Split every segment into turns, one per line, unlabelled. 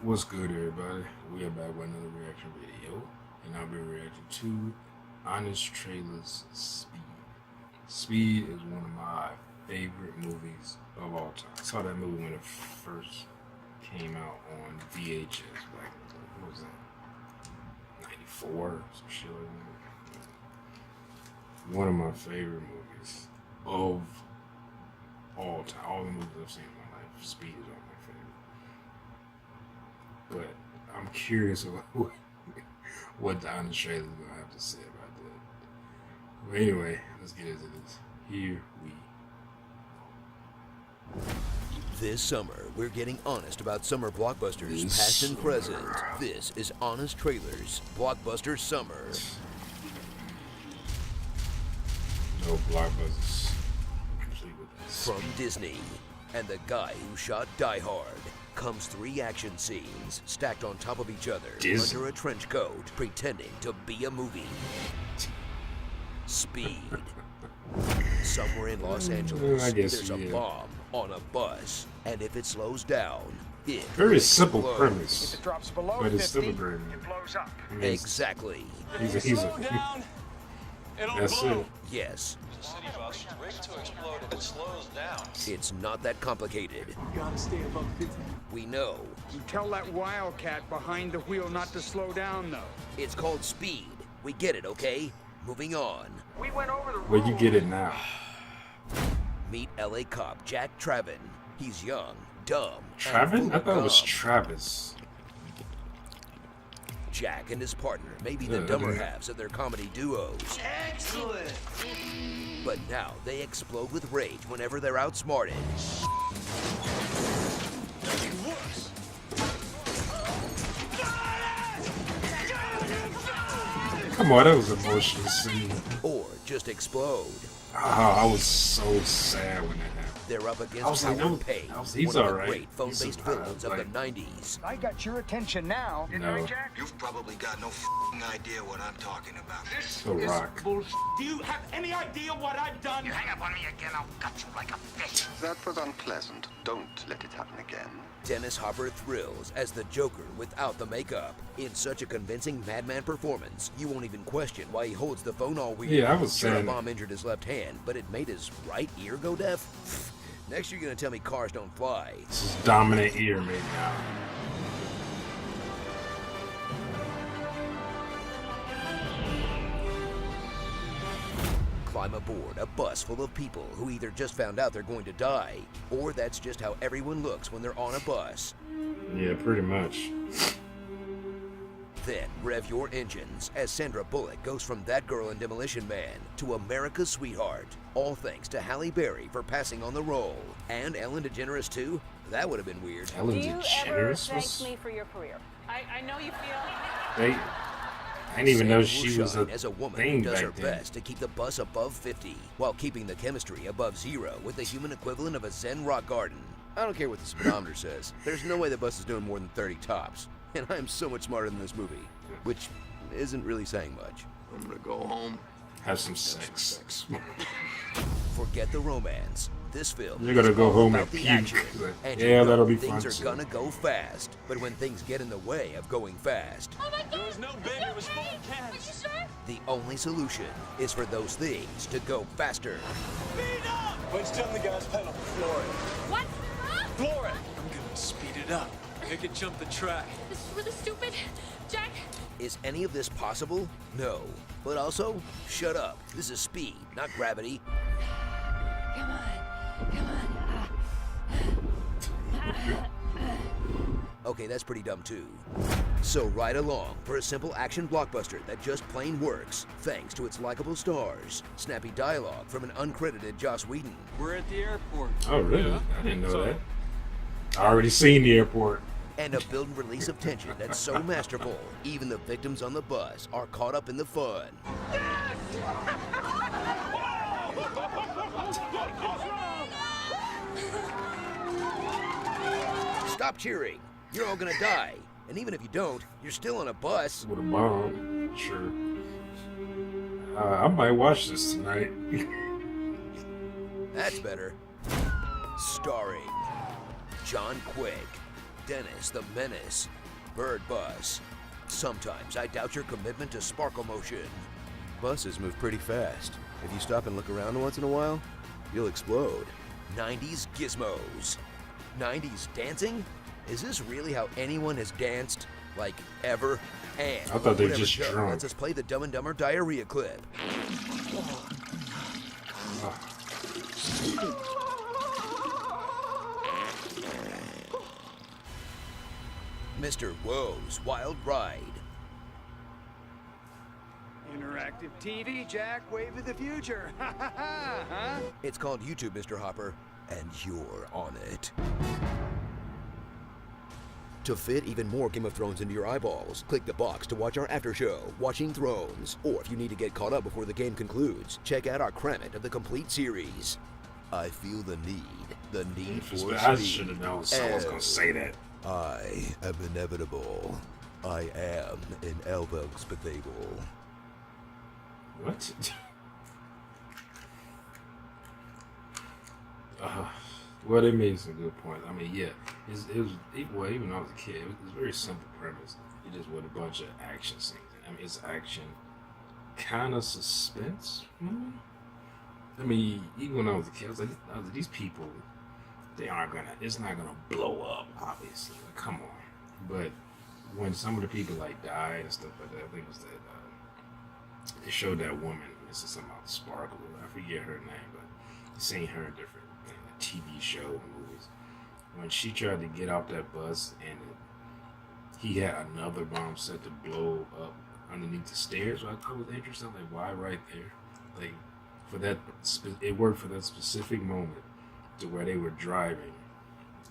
What's good, everybody? We are back with another reaction video, and I'll be reacting to Honest Trailer's Speed. Speed is one of my favorite movies of all time. I saw that movie when it first came out on VHS, like, what was that, 94 or some shit like that. One of my favorite movies of all time. All the movies I've seen in my life, Speed is one of my favorite. But I'm curious about what the Honest Trailer is going to have to say about that. But anyway, let's get into this. Here we go.
This summer, we're getting honest about summer blockbusters, past and present. This is Honest Trailers, Blockbuster Summer.
No blockbusters. Complete with this.
From Disney, and the guy who shot Die Hard, comes 3 action scenes stacked on top of each other under a trench coat, pretending to be a movie. Speed. Somewhere in Los Angeles, there's a bomb on a bus, and if it slows down, it
very simple
explodes.
premise,
If it drops below
but it's
50,
still a great
it
movie.
blows up.
I mean,
Exactly.
He's
down, it'll
that's
blow.
it.
Yes.
The city bus rigged to explode if it slows down.
It's not that complicated.
You gotta stay above 50.
We know.
You tell that wildcat behind the wheel not to slow down, though.
It's called Speed. We get it, okay? Moving on.
We went over the
Well, you
rules.
get it now.
Meet LA cop Jack Travin. He's young, dumb, and
Travin?
full
I
of
thought it was
gum.
Travis.
Jack and his partner may be the dumber halves of their comedy duos.
Excellent!
But now they explode with rage whenever they're outsmarted.
Come on, that was an emotional scene.
Or just explode.
I was so sad when that happened.
They're up
I was
against
like,
Howard
no,
Payne,
he's
one of the
alright.
great phone-based
He's
villains of the
like-
90s.
I got your attention now. Didn't I,
No.
Jack?
You've probably got no f***ing idea what I'm talking about.
The Rock.
Do you have any idea what I've done?
You hang up on me again, I'll cut you like a fish.
That was unpleasant. Don't let it happen again.
Dennis Hopper thrills as the Joker without the makeup. In such a convincing madman performance, you won't even question why he holds the phone all weird.
Yeah, I was
Sure, a
saying
bomb injured his left hand, but it made his right ear go deaf? Next you're gonna tell me cars don't fly.
This is dominant ear made now.
Climb aboard a bus full of people who either just found out they're going to die, or that's just how everyone looks when they're on a bus.
Yeah, pretty much.
Then rev your engines as Sandra Bullock goes from that girl in Demolition Man to America's sweetheart. All thanks to Halle Berry for passing on the role. And Ellen DeGeneres too? That would have been weird.
Ellen
Do you ever
DeGeneres
thank
was.
me for your career? I know you feel.
They, I didn't even know
Sandra will
she was
shine
a
as a woman
thing
who does her
back then.
best to keep the bus above 50 while keeping the chemistry above 0 with the human equivalent of a Zen rock garden. I don't care what the speedometer says. There's no way the bus is doing more than 30 tops. And I'm so much smarter than this movie, which isn't really saying much.
I'm gonna go home.
Have some sex.
Forget the romance. This film
You're gonna
is
go
all
home
about
and
the
puke.
action.
Like,
And
yeah,
you know
that'll be
things
fun
are
too.
gonna go fast. But when things get in the way of going fast,
There was no bid, it was full of cans.
the only solution is for those things to go faster.
Speed up! When's telling the gas pedal? Floor it.
What?
Floor it! I'm gonna speed it up. Make it jump the track.
This is really stupid. Jack,
Is any of this possible? No. But also, shut up. This is speed, not gravity.
come on. Come on.
Okay, that's pretty dumb too. So ride along for a simple action blockbuster that just plain works, thanks to its likable stars, snappy dialogue from an uncredited Joss Whedon,
We're at the airport.
Oh, really? I didn't know that. I already seen the airport.
and a build and release of tension that's so masterful, even the victims on the bus are caught up in the fun. Stop cheering. You're all gonna die. And even if you don't, you're still on a bus.
With a bomb. Sure. I might watch this tonight.
That's better. Starring John Quick, Dennis the Menace. Bird Bus. Sometimes I doubt your commitment to sparkle motion. Buses move pretty fast. If you stop and look around once in a while, you'll explode. 90s gizmos. 90s dancing? Is this really how anyone has danced? Like, ever? And
I thought they
whatever
just
Joe
drunk.
lets us play the Dumb and Dumber diarrhea clip. Mr. Woe's Wild Ride.
Interactive TV, Jack. Wave of the future. Ha ha ha, huh?
It's called YouTube, Mr. Hopper, and you're on it. To fit even more Game of Thrones into your eyeballs, click the box to watch our after show, Watching Thrones. Or if you need to get caught up before the game concludes, check out our Cram It of the complete series. I feel the need for
I
speed.
should have known someone was gonna say that.
I am inevitable. I am inevitable.
What? Well, they made some good points. I mean, yeah, it was well, even when I was a kid, it was a very simple premise. It just with a bunch of action scenes. I mean, it's action, kind of suspense. I mean, even when I was a kid, I was like, these people, it's not gonna blow up, obviously. Like, come on. But when some of the people like died and stuff like that, I think it was that they showed that woman. This is something about Sparkle. I forget her name, but you seen her in different TV show movies. When she tried to get off that bus and he had another bomb set to blow up underneath the stairs, so I thought it was interesting. Like, why right there? Like, for that, it worked for that specific moment to where they were driving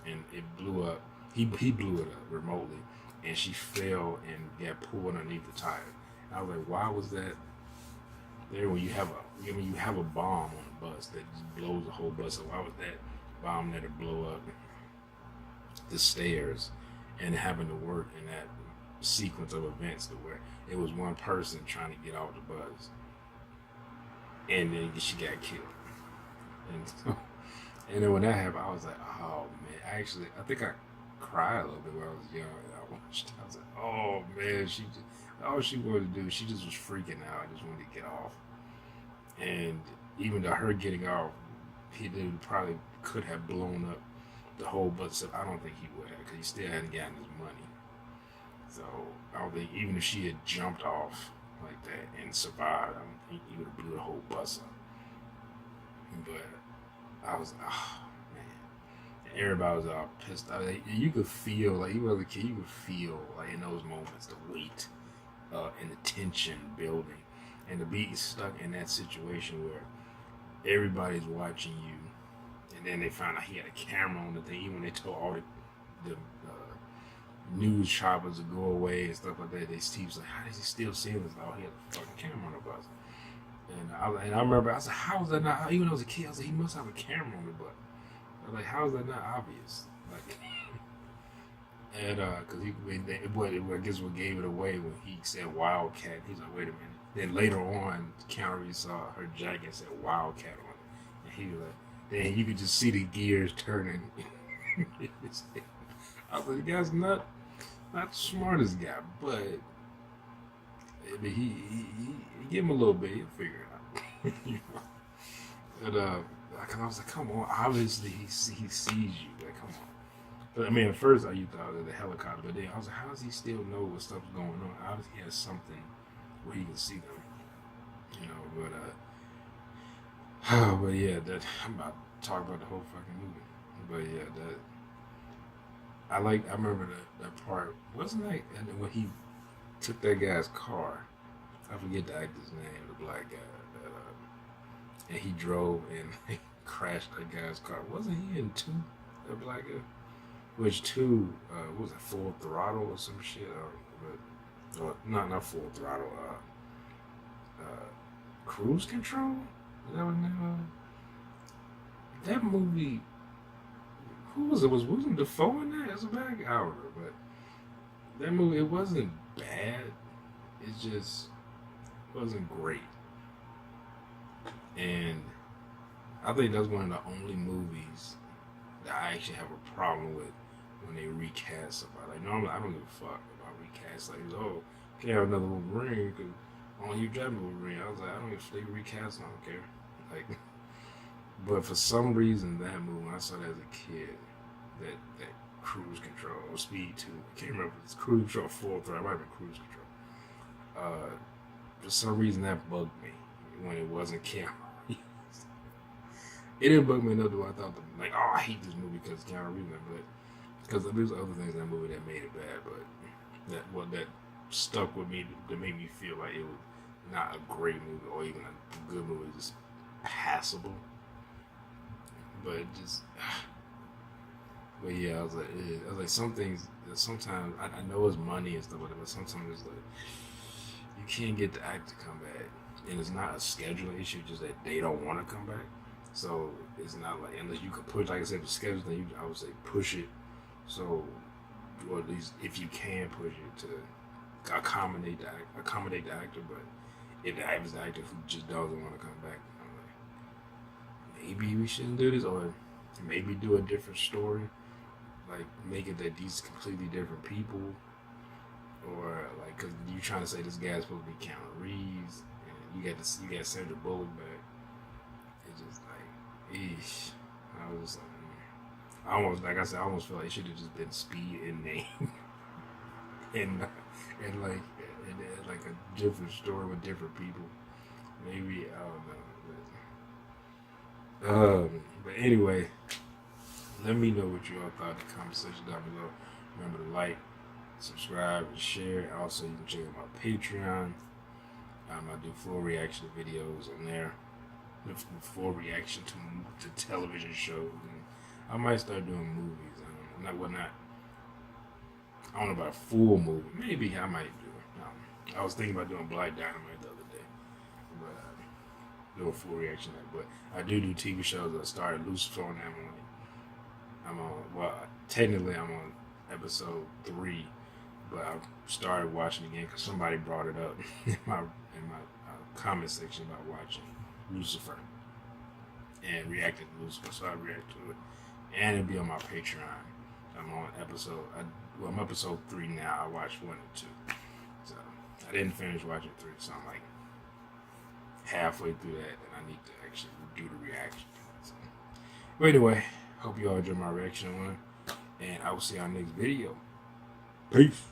and it blew up. He blew it up remotely, and she fell and got pulled underneath the tire. And I was like, why was that there when you have a bomb on a bus that just blows the whole bus up? Why was that bomb there to blow up the stairs and it happened to work in that sequence of events to where it was one person trying to get off the bus and then she got killed. And then when that happened, I was like, oh man. I think I cried a little bit when I was young and I watched. I was like, oh man, all she wanted to do, she just was freaking out. I just wanted to get off. And even though her getting off, he probably could have blown up the whole bus. I don't think he would have, because he still hadn't gotten his money. So I don't think, even if she had jumped off like that and survived, I don't think he would have blew the whole bus up. But I was, oh man, and everybody was all pissed off. Like, you could feel, like, even as a kid, you could feel, like, in those moments, the weight and the tension building, and to be stuck in that situation where everybody's watching you, and then they found out he had a camera on the thing. Even when they told all the news choppers to go away and stuff like that, Steve's like, how does he still see this? Oh, he had a fucking camera on the bus. And I remember, I said, how is that not, even when I was a kid, I was like, he must have a camera on the bus. I was like, how is that not obvious? Like, and because I guess what gave it away when he said Wildcat, he's like, wait a minute. Then later on, Keanu Reeves saw her jacket said Wildcat on it, and he was like, then you could just see the gears turning. I was like, the guy's not the smartest guy, but I mean, he give him a little bit, he'll figure it out. You know? But I was like, come on, obviously he sees you, like, come on. But I mean, at first you thought it was a helicopter, but then I was like, how does he still know what stuff's going on? Obviously he has something where he can see them, you know. But yeah, that I'm about to talk about the whole fucking movie. But yeah, I remember that part. Wasn't like, and then when he took that guy's car, I forget the actor's name, the black guy, and he drove and he crashed that guy's car. Wasn't he in 2? That black guy, which 2 what was it, Full Throttle or some shit? Or not Full Throttle. Cruise Control? Is that what the name of? That movie. Who was it? Was William Dafoe in that as a bad guy? I don't know, but that movie, it wasn't bad. It just wasn't great. And I think that's one of the only movies that I actually have a problem with when they recast somebody. Like normally I don't give a fuck about recast. Like, oh, can't have another Wolverine because only Hugh Jackman Wolverine. I was like, I don't if they recast, I don't care. Like, but for some reason that movie, when I saw that as a kid, that Cruise Control or Speed 2, I can't remember if it's Cruise Control 4 or 3. It might have been Cruise Control. For some reason that bugged me when it wasn't Keanu Reeves. It didn't bug me enough to where I thought, like, oh, I hate this movie because Keanu Reeves, but because there's other things in that movie that made it bad, but that stuck with me that made me feel like it was not a great movie or even a good movie, just passable. But it just, but yeah, I was like, some things sometimes I know it's money and stuff like that, but sometimes it's like you can't get the actor to come back, and it's not a schedule issue, just that they don't want to come back. So it's not like, unless you can push, like I said, the schedule thing, I would say push it. So, or at least if you can push it to accommodate the actor, but if the actor who just doesn't want to come back, I'm like, maybe we shouldn't do this, or maybe do a different story, like make it that these completely different people, or like, cause you trying to say this guy's supposed to be Keanu Reeves, and you got Sandra Bullock back. It's just like, eesh. I was just like, I almost felt like it should have just been Speed in name, and like a different story with different people. Maybe I don't know. But anyway, let me know what you all thought in the comment section down below. Remember to like, subscribe, and share. Also, you can check out my Patreon. I do full reaction videos on there. Full reaction to television shows. And I might start doing movies. I don't know about a full movie. Maybe I might do it. I was thinking about doing Black Dynamite the other day, but do a full reaction to that. But I do TV shows. I started Lucifer on that one. Technically I'm on episode 3, but I started watching again because somebody brought it up in my comment section about watching Lucifer and reacted to Lucifer, so I react to it, and it'll be on my Patreon. I'm on I'm episode 3 now. I watched 1 and 2, so I didn't finish watching 3, so I'm like halfway through that, and I need to actually do the reaction. So, but anyway, hope you all enjoyed my reaction on it, and I will see y'all next video. Peace.